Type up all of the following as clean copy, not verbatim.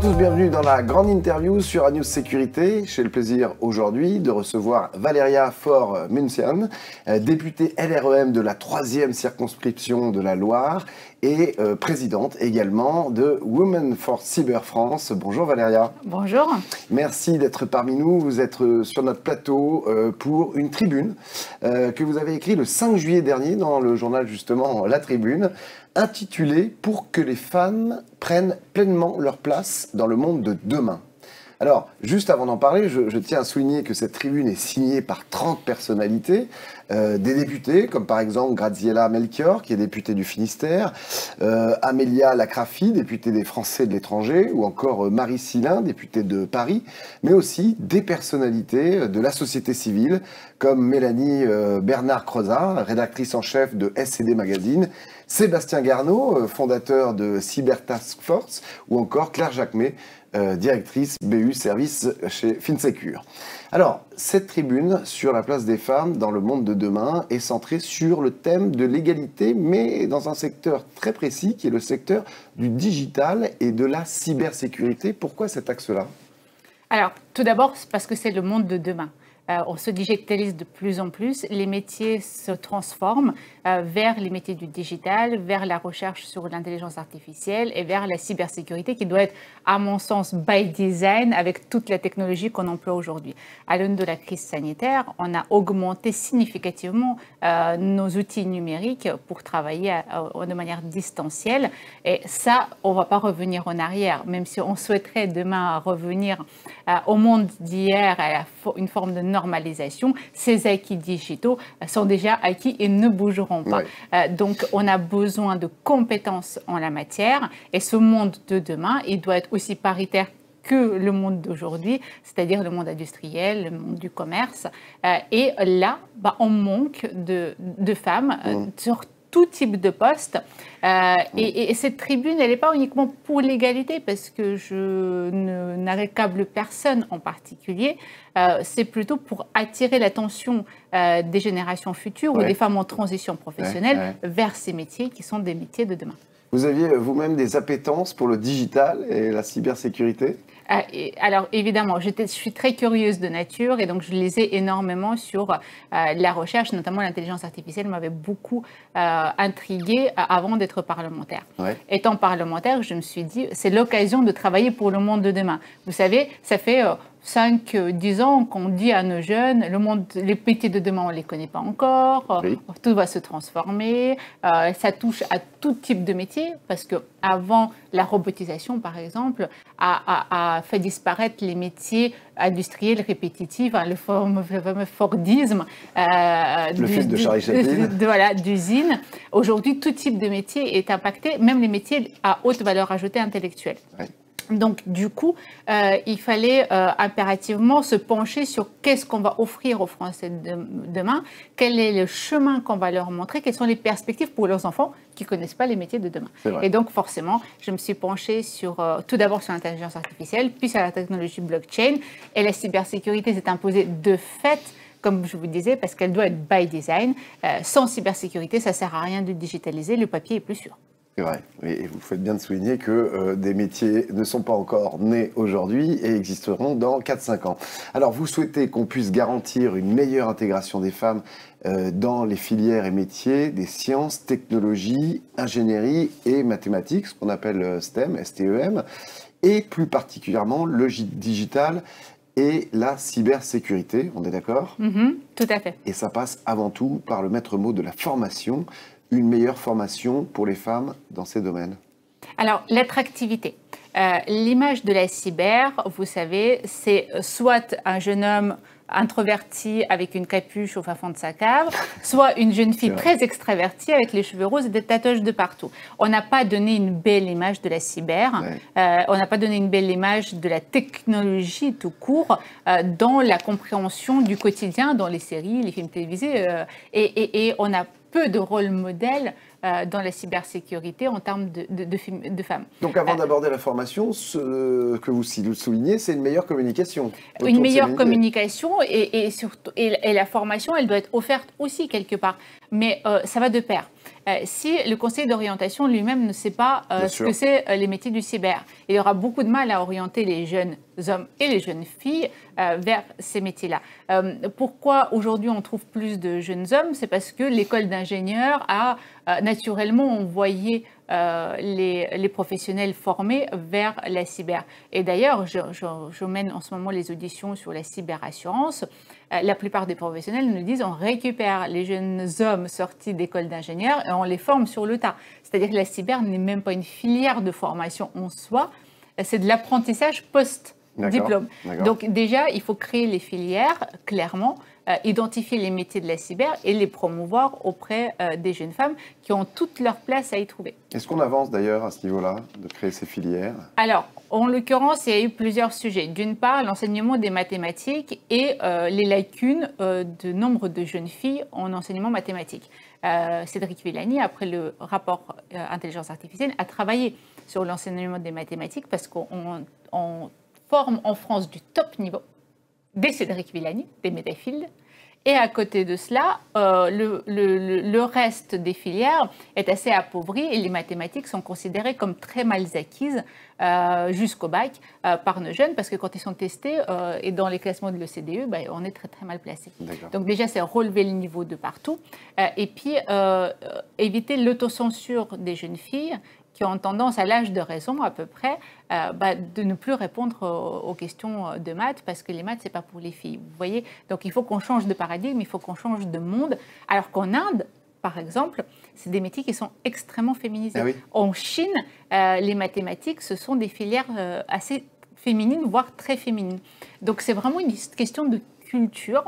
tous, bienvenue dans la grande interview sur A News Sécurité. J'ai le plaisir aujourd'hui de recevoir Valéria Faure-Muntian, députée LREM de la 3e circonscription de la Loire et présidente également de Women for Cyber France. Bonjour Valéria. Bonjour. Merci d'être parmi nous. Vous êtes sur notre plateau pour une tribune que vous avez écrite le 5 juillet dernier dans le journal justement La Tribune, intitulée « Pour que les femmes prennent pleinement leur place dans le monde de demain ». Alors, juste avant d'en parler, je tiens à souligner que cette tribune est signée par 30 personnalités, des députés, comme par exemple Graziella Melchior, qui est députée du Finistère, Amélia Lacrafi, députée des Français de l'étranger, ou encore Marie Silin, députée de Paris, mais aussi des personnalités de la société civile, comme Mélanie Bernard-Crozat, rédactrice en chef de SCD Magazine, Sébastien Garneau, fondateur de Cyber Task Force, ou encore Claire Jacquemet, directrice BU Service chez Finsecure. Alors, cette tribune sur la place des femmes dans le monde de demain est centrée sur le thème de l'égalité, mais dans un secteur très précis, qui est le secteur du digital et de la cybersécurité. Pourquoi cet axe-là ? Alors, tout d'abord, c'est parce que c'est le monde de demain. On se digitalise de plus en plus, les métiers se transforment vers les métiers du digital, vers la recherche sur l'intelligence artificielle et vers la cybersécurité qui doit être, à mon sens, by design avec toute la technologie qu'on emploie aujourd'hui. À l'aune de la crise sanitaire, on a augmenté significativement nos outils numériques pour travailler de manière distancielle et ça, on ne va pas revenir en arrière, même si on souhaiterait demain revenir au monde d'hier, à une forme de normalisation, ces acquis digitaux sont déjà acquis et ne bougeront pas. Ouais. Donc, on a besoin de compétences en la matière et ce monde de demain, il doit être aussi paritaire que le monde d'aujourd'hui, c'est-à-dire le monde industriel, le monde du commerce. Et là, on manque de femmes sur tout type de poste. Et cette tribune, elle n'est pas uniquement pour l'égalité, parce que je n'accable personne en particulier. C'est plutôt pour attirer l'attention des générations futures ou des femmes en transition professionnelle vers ces métiers qui sont des métiers de demain. Vous aviez vous-même des appétences pour le digital et la cybersécurité ? Alors évidemment, je suis très curieuse de nature et donc je lisais énormément sur la recherche, notamment l'intelligence artificielle m'avait beaucoup intriguée avant d'être parlementaire. Ouais. Étant parlementaire, je me suis dit, c'est l'occasion de travailler pour le monde de demain. Vous savez, ça fait 5-10 ans qu'on dit à nos jeunes, les métiers de demain, on ne les connaît pas encore, tout va se transformer, ça touche à tout type de métier, parce qu'avant, la robotisation, par exemple, a fait disparaître les métiers industriels répétitifs, le fameux Fordisme, le film de Charlie Chaplin. D'usine. Aujourd'hui, tout type de métier est impacté, même les métiers à haute valeur ajoutée intellectuelle. Ouais. Donc, du coup, il fallait impérativement se pencher sur qu'est-ce qu'on va offrir aux Français demain, quel est le chemin qu'on va leur montrer, quelles sont les perspectives pour leurs enfants qui ne connaissent pas les métiers de demain. Et donc, forcément, je me suis penchée tout d'abord sur l'intelligence artificielle, puis sur la technologie blockchain, et la cybersécurité s'est imposée de fait, comme je vous disais, parce qu'elle doit être by design. Sans cybersécurité, ça ne sert à rien de digitaliser, le papier est plus sûr. C'est vrai, et vous faites bien de souligner que des métiers ne sont pas encore nés aujourd'hui et existeront dans 4-5 ans. Alors, vous souhaitez qu'on puisse garantir une meilleure intégration des femmes dans les filières et métiers des sciences, technologies, ingénierie et mathématiques, ce qu'on appelle STEM, STEM, et plus particulièrement le digital et la cybersécurité, on est d'accord ? Tout à fait. Et ça passe avant tout par le maître mot de la formation, une meilleure formation pour les femmes dans ces domaines? Alors, l'attractivité. L'image de la cyber, vous savez, c'est soit un jeune homme introverti avec une capuche au fin fond de sa cave, soit une jeune fille très extravertie avec les cheveux roses et des tatouages de partout. On n'a pas donné une belle image de la cyber, on n'a pas donné une belle image de la technologie tout court dans la compréhension du quotidien, dans les séries, les films télévisés, et on a peu de rôle modèle dans la cybersécurité en termes de femmes. Donc avant d'aborder la formation, ce que vous soulignez, c'est une meilleure communication. Une meilleure communication et surtout, et la formation, elle doit être offerte aussi quelque part. Mais ça va de pair. si le conseil d'orientation lui-même ne sait pas ce que c'est les métiers du cyber. Il aura beaucoup de mal à orienter les jeunes hommes et les jeunes filles vers ces métiers-là. Pourquoi aujourd'hui on trouve plus de jeunes hommes? C'est parce que l'école d'ingénieurs a naturellement envoyé les professionnels formés vers la cyber. Et d'ailleurs, je mène en ce moment les auditions sur la cyberassurance. La plupart des professionnels nous disent on récupère les jeunes hommes sortis d'école d'ingénieurs et on les forme sur le tas. C'est-à-dire que la cyber n'est même pas une filière de formation en soi, c'est de l'apprentissage post-diplôme. Donc déjà, il faut créer les filières, clairement, identifier les métiers de la cyber et les promouvoir auprès des jeunes femmes qui ont toute leur place à y trouver. Est-ce qu'on avance d'ailleurs à ce niveau-là, de créer ces filières? Alors, en l'occurrence, il y a eu plusieurs sujets. D'une part, l'enseignement des mathématiques et les lacunes de nombre de jeunes filles en enseignement mathématique. Cédric Villani, après le rapport intelligence artificielle, a travaillé sur l'enseignement des mathématiques parce qu'on forme en France du top niveau, des Cédric Villani, des métaphiles. Et à côté de cela, le reste des filières est assez appauvri et les mathématiques sont considérées comme très mal acquises jusqu'au bac par nos jeunes parce que quand ils sont testés et dans les classements de l'OCDE, on est très très mal placé. Donc déjà, c'est relever le niveau de partout et puis éviter l'autocensure des jeunes filles qui ont tendance, à l'âge de raison à peu près, de ne plus répondre aux questions de maths parce que les maths, ce n'est pas pour les filles. Vous voyez? Donc il faut qu'on change de paradigme, il faut qu'on change de monde. Alors qu'en Inde, par exemple, c'est des métiers qui sont extrêmement féminisés. Ah oui. En Chine, les mathématiques, ce sont des filières assez féminines, voire très féminines. Donc c'est vraiment une question de culture.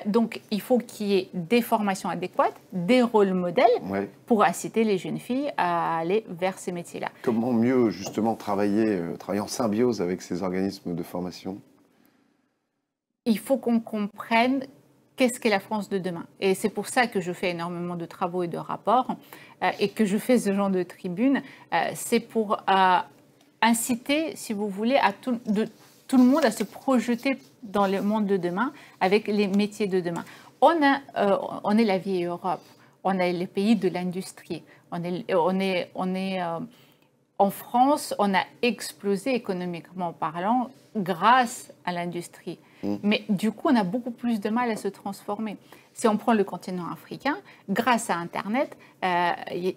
Donc, il faut qu'il y ait des formations adéquates, des rôles modèles pour inciter les jeunes filles à aller vers ces métiers-là. Comment mieux, justement, travailler en symbiose avec ces organismes de formation? Il faut qu'on comprenne qu'est-ce qu'est la France de demain. Et c'est pour ça que je fais énormément de travaux et de rapports et que je fais ce genre de tribune. C'est pour inciter, si vous voulez, tout le monde à se projeter dans le monde de demain avec les métiers de demain. On est la vieille Europe, on est les pays de l'industrie. En France, on a explosé économiquement parlant grâce à l'industrie. Mais du coup, on a beaucoup plus de mal à se transformer. Si on prend le continent africain, grâce à Internet,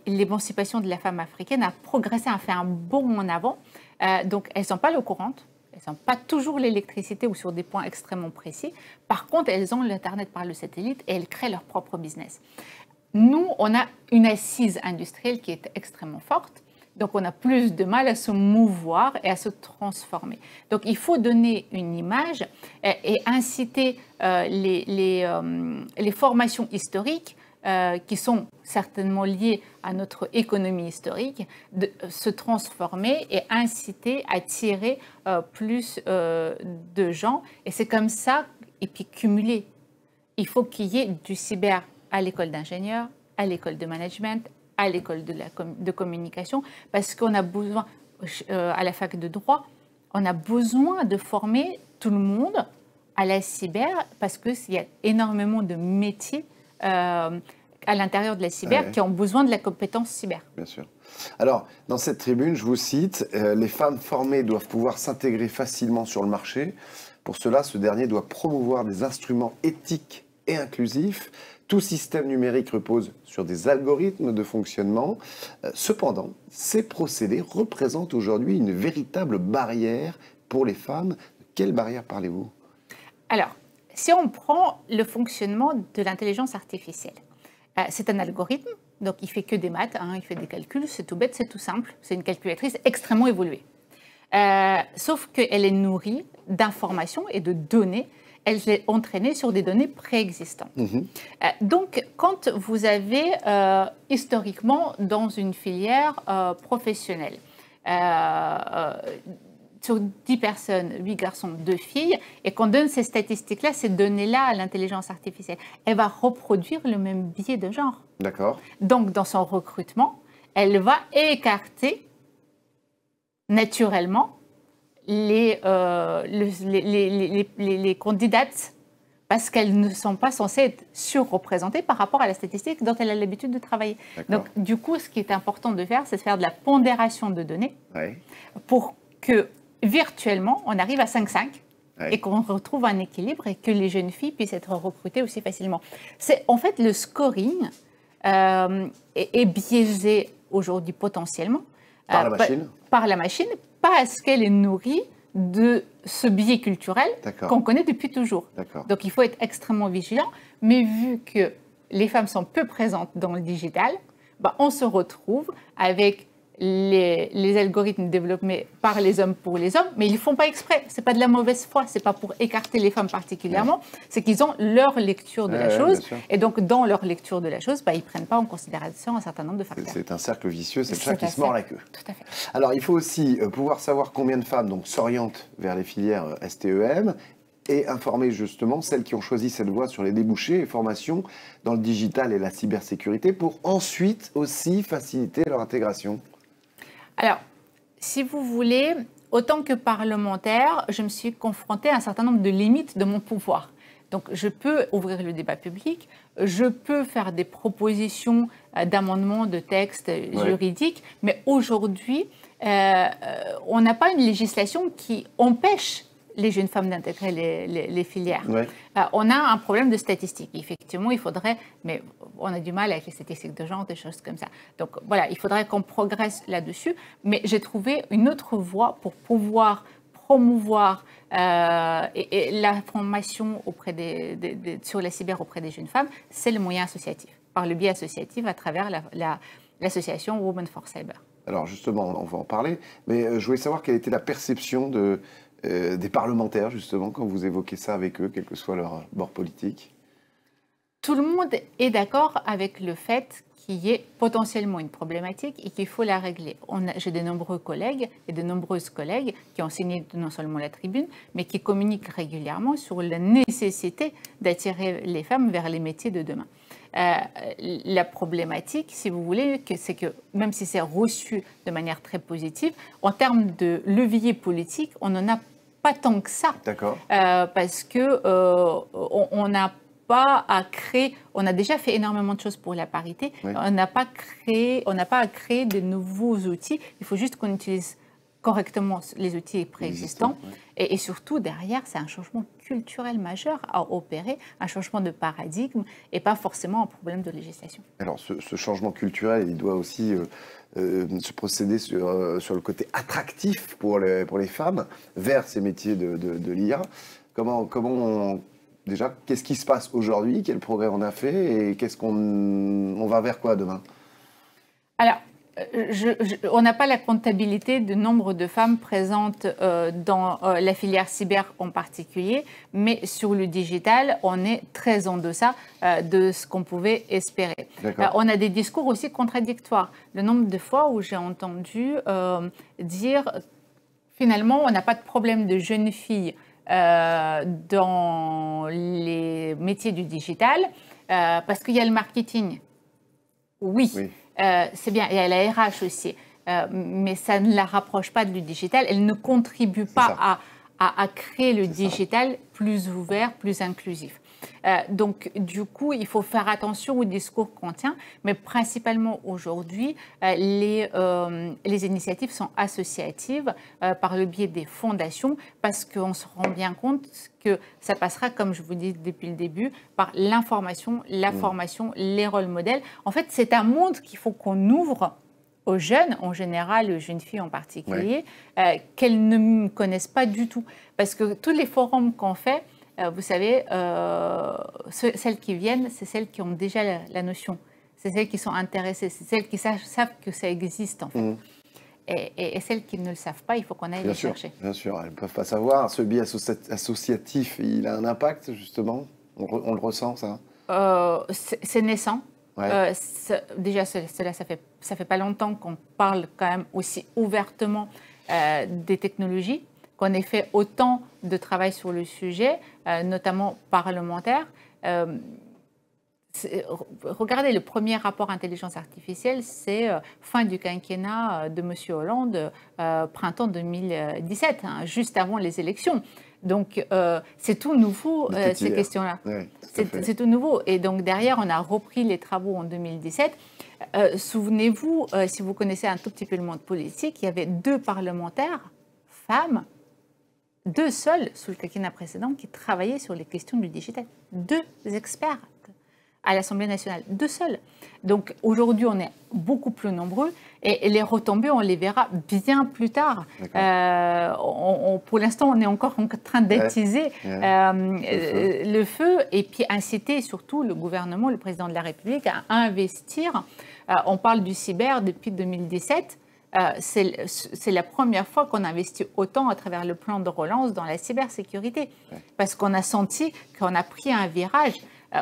l'émancipation de la femme africaine a progressé, a fait un bond en avant. Donc, elles ne sont pas l'eau courante. Elles n'ont pas toujours l'électricité ou sur des points extrêmement précis. Par contre, elles ont l'Internet par le satellite et elles créent leur propre business. Nous, on a une assise industrielle qui est extrêmement forte. Donc, on a plus de mal à se mouvoir et à se transformer. Donc, il faut donner une image et inciter les formations historiques qui sont certainement liées à notre économie historique, de se transformer et inciter à attirer plus de gens. Et c'est comme ça, et puis cumuler. Il faut qu'il y ait du cyber à l'école d'ingénieurs, à l'école de management, à l'école de communication, parce qu'on a besoin, à la fac de droit, on a besoin de former tout le monde à la cyber, parce qu'il y a énormément de métiers à l'intérieur de la cyber qui ont besoin de la compétence cyber. Bien sûr. Alors, dans cette tribune, je vous cite, les femmes formées doivent pouvoir s'intégrer facilement sur le marché. Pour cela, ce dernier doit promouvoir des instruments éthiques et inclusifs. Tout système numérique repose sur des algorithmes de fonctionnement. Cependant, ces procédés représentent aujourd'hui une véritable barrière pour les femmes. De quelle barrière parlez-vous? Alors, si on prend le fonctionnement de l'intelligence artificielle, c'est un algorithme, donc il fait que des maths, il fait des calculs, c'est tout bête, c'est tout simple. C'est une calculatrice extrêmement évoluée. Sauf qu'elle est nourrie d'informations et de données. Elle est entraînée sur des données préexistantes. Donc, quand vous avez historiquement dans une filière professionnelle, sur 10 personnes, 8 garçons, 2 filles, et qu'on donne ces statistiques-là, ces données-là à l'intelligence artificielle, elle va reproduire le même biais de genre. D'accord. Donc, dans son recrutement, elle va écarter naturellement les candidates parce qu'elles ne sont pas censées être surreprésentées par rapport à la statistique dont elle a l'habitude de travailler. Donc, du coup, ce qui est important de faire, c'est de faire de la pondération de données pour que, virtuellement, on arrive à 5-5 et qu'on retrouve un équilibre et que les jeunes filles puissent être recrutées aussi facilement. En fait, le scoring est biaisé aujourd'hui potentiellement par la machine. Par la machine, parce qu'elle est nourrie de ce biais culturel qu'on connaît depuis toujours. Donc, il faut être extrêmement vigilant. Mais vu que les femmes sont peu présentes dans le digital, on se retrouve avec les algorithmes développés par les hommes pour les hommes, mais ils ne font pas exprès. Ce n'est pas de la mauvaise foi, ce n'est pas pour écarter les femmes particulièrement, c'est qu'ils ont leur lecture de la chose. Et donc, dans leur lecture de la chose, ils ne prennent pas en considération un certain nombre de facteurs. C'est un cercle vicieux, c'est le chat qui se mord la queue. Tout à fait. Alors, il faut aussi pouvoir savoir combien de femmes s'orientent vers les filières STEM et informer justement celles qui ont choisi cette voie sur les débouchés et formations dans le digital et la cybersécurité pour ensuite aussi faciliter leur intégration. Alors, si vous voulez, autant que parlementaire, je me suis confrontée à un certain nombre de limites de mon pouvoir. Donc, je peux ouvrir le débat public, je peux faire des propositions d'amendements, de textes juridiques, mais aujourd'hui, on n'a pas une législation qui empêche les jeunes femmes d'intégrer les filières. On a un problème de statistiques. Effectivement, il faudrait, mais on a du mal avec les statistiques de genre, des choses comme ça. Donc voilà, il faudrait qu'on progresse là-dessus. Mais j'ai trouvé une autre voie pour pouvoir promouvoir et la formation sur la cyber auprès des jeunes femmes, c'est le moyen associatif, par le biais associatif à travers l'association Women for Cyber. Alors justement, on va en parler, mais je voulais savoir quelle était la perception des parlementaires, justement, quand vous évoquez ça avec eux, quel que soit leur bord politique. Tout le monde est d'accord avec le fait qu'il y ait potentiellement une problématique et qu'il faut la régler. J'ai de nombreux collègues et de nombreuses collègues qui ont signé non seulement la tribune, mais qui communiquent régulièrement sur la nécessité d'attirer les femmes vers les métiers de demain. La problématique, si vous voulez, c'est que même si c'est reçu de manière très positive, en termes de levier politique, on n'en a pas tant que ça. D'accord. Parce que on n'a pas à créer, on a déjà fait énormément de choses pour la parité, on n'a pas à créer de nouveaux outils, il faut juste qu'on utilise correctement les outils préexistants. Et surtout, derrière, c'est un changement culturel majeur à opérer, un changement de paradigme et pas forcément un problème de législation. Alors, ce changement culturel, il doit aussi se procéder sur le côté attractif pour les femmes vers ces métiers de l'IA. Déjà, qu'est-ce qui se passe aujourd'hui? Quel progrès on a fait? Et on va vers quoi demain? Alors, on n'a pas la comptabilité du nombre de femmes présentes dans la filière cyber en particulier, mais sur le digital, on est très en deçà de ce qu'on pouvait espérer. On a des discours aussi contradictoires. Le nombre de fois où j'ai entendu dire finalement, on n'a pas de problème de jeunes filles dans les métiers du digital parce qu'il y a le marketing. Oui. C'est bien, il y a la RH aussi, mais ça ne la rapproche pas du digital. Elle ne contribue pas à créer le digital plus ouvert, plus inclusif. Donc, du coup, il faut faire attention au discours qu'on tient, mais principalement aujourd'hui, les initiatives sont associatives par le biais des fondations, parce qu'on se rend bien compte que ça passera, comme je vous dis depuis le début, par l'information, la formation, les rôles modèles. En fait, c'est un monde qu'il faut qu'on ouvre aux jeunes, en général, aux jeunes filles en particulier, qu'elles ne connaissent pas du tout. Parce que tous les forums qu'on fait, vous savez, celles qui viennent, c'est celles qui ont déjà la notion. C'est celles qui sont intéressées, c'est celles qui savent que ça existe, en fait. Et celles qui ne le savent pas, il faut qu'on aille les chercher. Bien sûr, elles ne peuvent pas savoir. Ce biais associatif, il a un impact, justement? On le ressent, ça? C'est naissant. Déjà, ça fait pas longtemps qu'on parle quand même aussi ouvertement des technologies, qu'on ait fait autant de travail sur le sujet, notamment parlementaire. Regardez, le premier rapport intelligence artificielle, c'est fin du quinquennat de M. Hollande, printemps 2017, juste avant les élections. Donc, c'est tout nouveau, ces questions-là. Oui, c'est tout nouveau. Et donc, derrière, on a repris les travaux en 2017. Souvenez-vous, si vous connaissez un tout petit peu le monde politique, il y avait 2 parlementaires, femmes, 2 seuls sous le quinquennat précédent qui travaillaient sur les questions du digital. 2 experts à l'Assemblée nationale, 2 seuls. Donc aujourd'hui, on est beaucoup plus nombreux et les retombées, on les verra bien plus tard. Pour l'instant, on est encore en train d'attiser le feu et puis inciter surtout le gouvernement, le président de la République à investir. On parle du cyber depuis 2017. C'est la première fois qu'on investit autant à travers le plan de relance dans la cybersécurité. Parce qu'on a senti qu'on a pris un virage.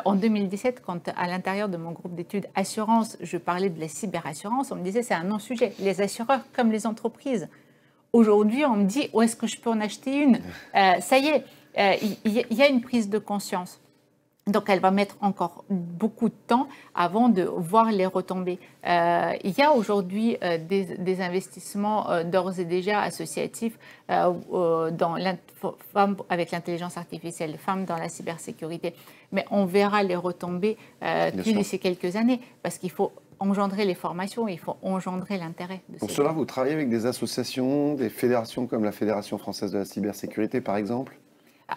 En 2017, quand à l'intérieur de mon groupe d'études assurance, je parlais de la cyberassurance, on me disait c'est un non-sujet. Les assureurs comme les entreprises. Aujourd'hui, on me dit où est-ce que je peux en acheter une. Ça y est, il y a une prise de conscience. Donc, elle va mettre encore beaucoup de temps avant de voir les retombées. Il y a aujourd'hui des investissements d'ores et déjà associatifs dans femmes avec l'intelligence artificielle, femmes dans la cybersécurité. Mais on verra les retombées d'ici quelques années parce qu'il faut engendrer les formations, il faut engendrer l'intérêt. Pour cela, vous travaillez avec des associations, des fédérations comme la Fédération française de la cybersécurité, par exemple?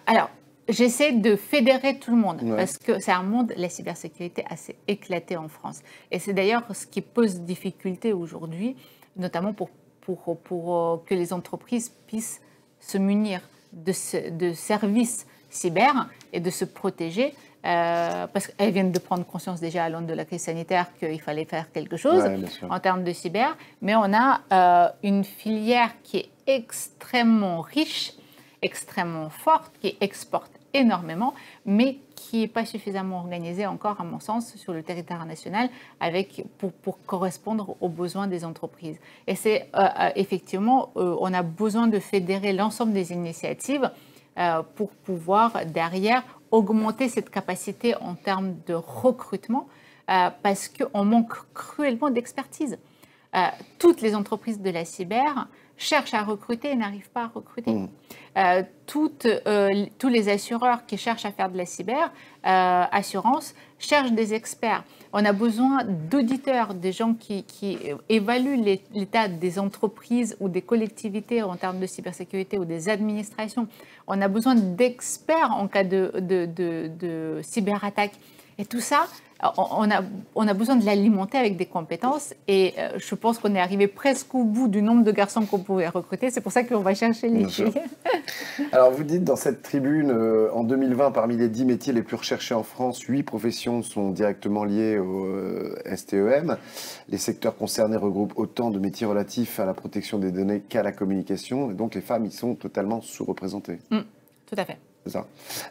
Alors, j'essaie de fédérer tout le monde parce que c'est un monde, la cybersécurité, assez éclaté en France. Et c'est d'ailleurs ce qui pose difficulté aujourd'hui, notamment pour que les entreprises puissent se munir de services cyber et de se protéger. Parce qu'elles viennent de prendre conscience déjà à l'aune de la crise sanitaire qu'il fallait faire quelque chose en termes de cyber. Mais on a une filière qui est extrêmement riche, extrêmement forte, qui exporte énormément, mais qui n'est pas suffisamment organisée encore, à mon sens, sur le territoire national pour correspondre aux besoins des entreprises. Et c'est effectivement, on a besoin de fédérer l'ensemble des initiatives pour pouvoir, derrière, augmenter cette capacité en termes de recrutement, parce qu'on manque cruellement d'expertise. Toutes les entreprises de la cyber cherchent à recruter et n'arrivent pas à recruter. Tous les assureurs qui cherchent à faire de la cyber-assurance cherchent des experts. On a besoin d'auditeurs, des gens qui évaluent l'état des entreprises ou des collectivités en termes de cybersécurité ou des administrations. On a besoin d'experts en cas de cyberattaque. Et tout ça, on a besoin de l'alimenter avec des compétences et je pense qu'on est arrivé presque au bout du nombre de garçons qu'on pouvait recruter. C'est pour ça qu'on va chercher les filles. Alors, vous dites dans cette tribune, en 2020, parmi les 10 métiers les plus recherchés en France, 8 professions sont directement liées au STEM. Les secteurs concernés regroupent autant de métiers relatifs à la protection des données qu'à la communication. Et donc, les femmes y sont totalement sous-représentées. Tout à fait. C'est ça.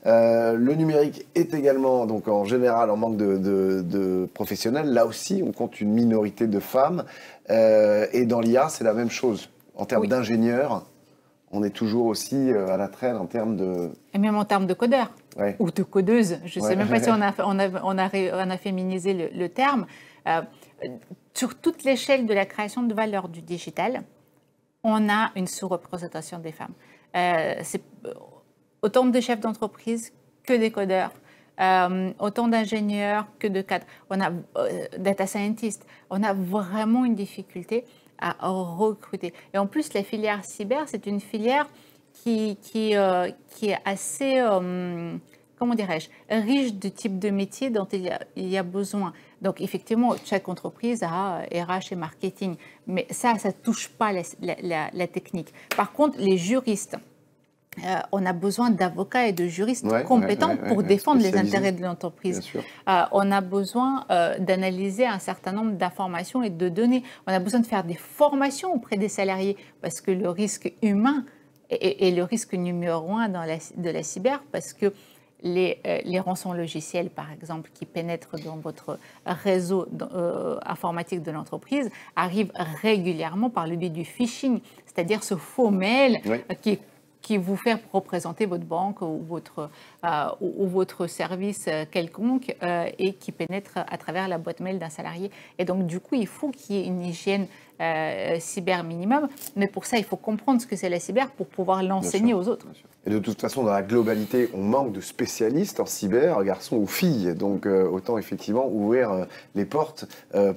Le numérique est également, donc en général, en manque de professionnels. Là aussi, on compte une minorité de femmes. Et dans l'IA, c'est la même chose. En termes d'ingénieurs, on est toujours aussi à la traîne en termes de... Et même en termes de codeurs ou de codeuses. Je ne sais même pas si on a féminisé le terme. Sur toute l'échelle de la création de valeur du digital, on a une sous-représentation des femmes. C'est autant de chefs d'entreprise que des codeurs, autant d'ingénieurs que de cadres. On a data scientists. On a vraiment une difficulté à recruter. Et en plus, la filière cyber, c'est une filière qui est assez, comment dirais-je, riche de types de métiers dont il y a besoin. Donc, effectivement, chaque entreprise a RH et marketing, mais ça ne touche pas la technique. Par contre, les juristes, on a besoin d'avocats et de juristes compétents pour défendre les intérêts de l'entreprise. On a besoin d'analyser un certain nombre d'informations et de données. On a besoin de faire des formations auprès des salariés parce que le risque humain est le risque numéro 1 de la cyber, parce que les rançons logiciels, par exemple, qui pénètrent dans votre réseau informatique de l'entreprise, arrivent régulièrement par le biais du phishing, c'est-à-dire ce faux mail qui vous fait représenter votre banque ou votre service quelconque et qui pénètre à travers la boîte mail d'un salarié. Et donc, du coup, il faut qu'il y ait une hygiène cyber minimum. Mais pour ça, il faut comprendre ce que c'est la cyber pour pouvoir l'enseigner aux autres. Et de toute façon, dans la globalité, on manque de spécialistes en cyber, garçons ou filles. Donc autant effectivement ouvrir les portes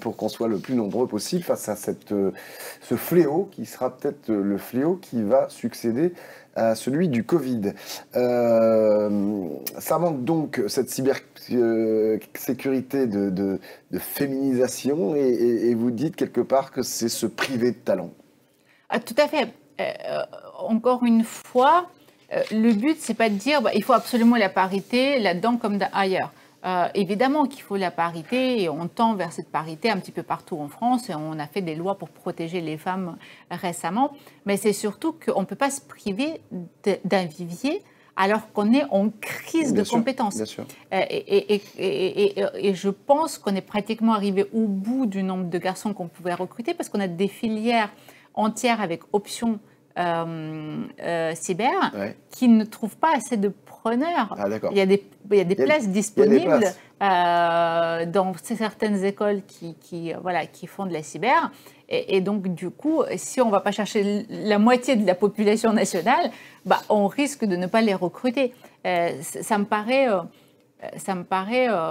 pour qu'on soit le plus nombreux possible face à ce fléau qui sera peut-être le fléau qui va succéder à celui du Covid. Ça manque donc cette cybersécurité de féminisation et vous dites quelque part que c'est se priver de talent. Tout à fait. Encore une fois, le but, c'est pas de dire il faut absolument la parité là-dedans comme ailleurs. Évidemment qu'il faut la parité et on tend vers cette parité un petit peu partout en France et on a fait des lois pour protéger les femmes récemment, mais c'est surtout qu'on ne peut pas se priver d'un vivier alors qu'on est en crise de compétences. Bien sûr. Et je pense qu'on est pratiquement arrivé au bout du nombre de garçons qu'on pouvait recruter parce qu'on a des filières entières avec options cyber qui ne trouvent pas assez de preneurs. Il y a des places disponibles dans certaines écoles qui font de la cyber. Et donc, du coup, si on ne va pas chercher la moitié de la population nationale, on risque de ne pas les recruter. Ça me paraît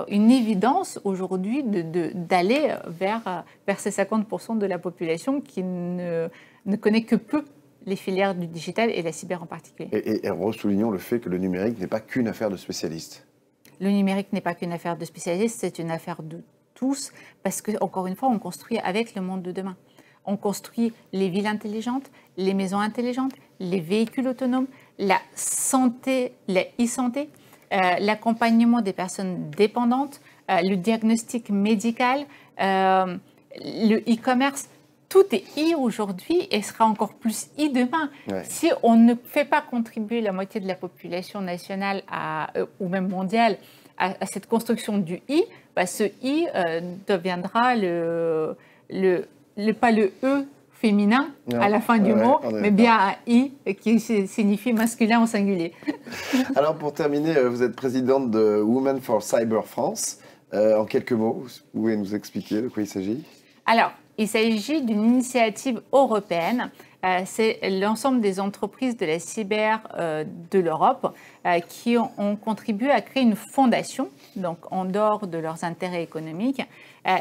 une évidence aujourd'hui d'aller vers ces 50% de la population qui ne connaît que peu les filières du digital et la cyber en particulier. Et soulignons le fait que le numérique n'est pas qu'une affaire de spécialistes. Le numérique n'est pas qu'une affaire de spécialistes, c'est une affaire de tous, parce que, encore une fois, on construit avec le monde de demain. On construit les villes intelligentes, les maisons intelligentes, les véhicules autonomes, la santé, la e-santé, l'accompagnement des personnes dépendantes, le diagnostic médical, le e-commerce. Tout est I aujourd'hui et sera encore plus I demain. Si on ne fait pas contribuer la moitié de la population nationale ou même mondiale à cette construction du I, ce I deviendra pas le E féminin à la fin du mot, mais bien un I qui signifie masculin au singulier. Alors pour terminer, vous êtes présidente de Women for Cyber France. En quelques mots, vous pouvez nous expliquer de quoi il s'agit? Alors, il s'agit d'une initiative européenne. C'est l'ensemble des entreprises de la cyber de l'Europe qui ont contribué à créer une fondation, donc en dehors de leurs intérêts économiques.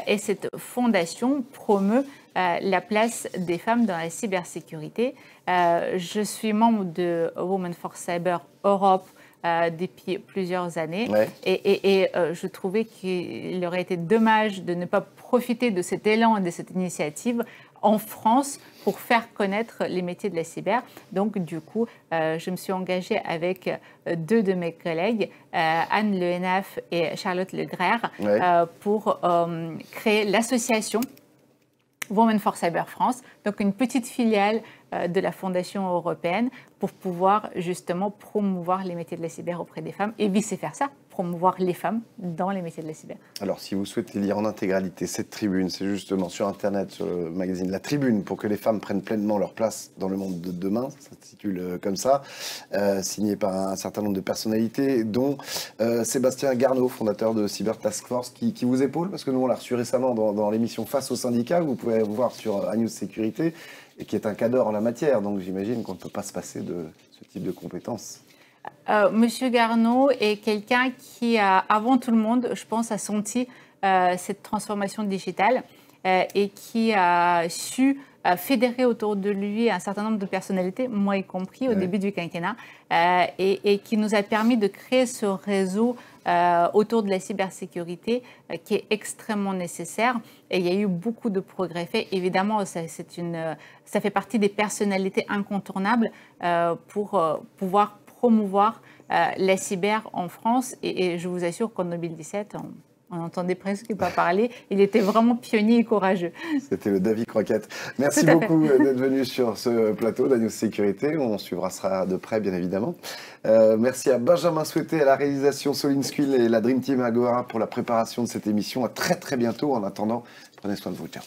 Et cette fondation promeut la place des femmes dans la cybersécurité. Je suis membre de Women for Cyber Europe depuis plusieurs années. Et je trouvais qu'il aurait été dommage de ne pas profiter de cet élan et de cette initiative en France pour faire connaître les métiers de la cyber. Donc, du coup, je me suis engagée avec deux de mes collègues, Anne Lehenaf et Charlotte Legraire, pour créer l'association Women for Cyber France, donc une petite filiale de la Fondation européenne pour pouvoir justement promouvoir les métiers de la cyber auprès des femmes et vice-versa, promouvoir les femmes dans les métiers de la cyber. Alors, si vous souhaitez lire en intégralité cette tribune, c'est justement sur Internet, sur le magazine La Tribune, pour que les femmes prennent pleinement leur place dans le monde de demain, ça s'intitule comme ça, signé par un certain nombre de personnalités, dont Sébastien Garneau, fondateur de Cyber Task Force, qui vous épaule, parce que nous, on l'a reçu récemment dans l'émission Face aux syndicats, vous pouvez voir sur News Sécurité, et qui est un cadre en la matière, donc j'imagine qu'on ne peut pas se passer de ce type de compétences. Monsieur Garneau est quelqu'un qui, avant tout le monde, je pense, a senti cette transformation digitale et qui a su fédérer autour de lui un certain nombre de personnalités, moi y compris, au début du quinquennat, et qui nous a permis de créer ce réseau autour de la cybersécurité qui est extrêmement nécessaire. Et il y a eu beaucoup de progrès faits. Évidemment, ça fait partie des personnalités incontournables pour pouvoir promouvoir la cyber en France. Et je vous assure qu'en 2017, on n'entendait presque pas parler. Il était vraiment pionnier et courageux. C'était le David Croquette. Merci beaucoup d'être venu sur ce plateau d'News Sécurité. On suivra ça de près, bien évidemment. Merci à Benjamin Souhaité, à la réalisation, Soline Squill et la Dream Team Agora pour la préparation de cette émission. À très très bientôt. En attendant, prenez soin de vous. Ciao.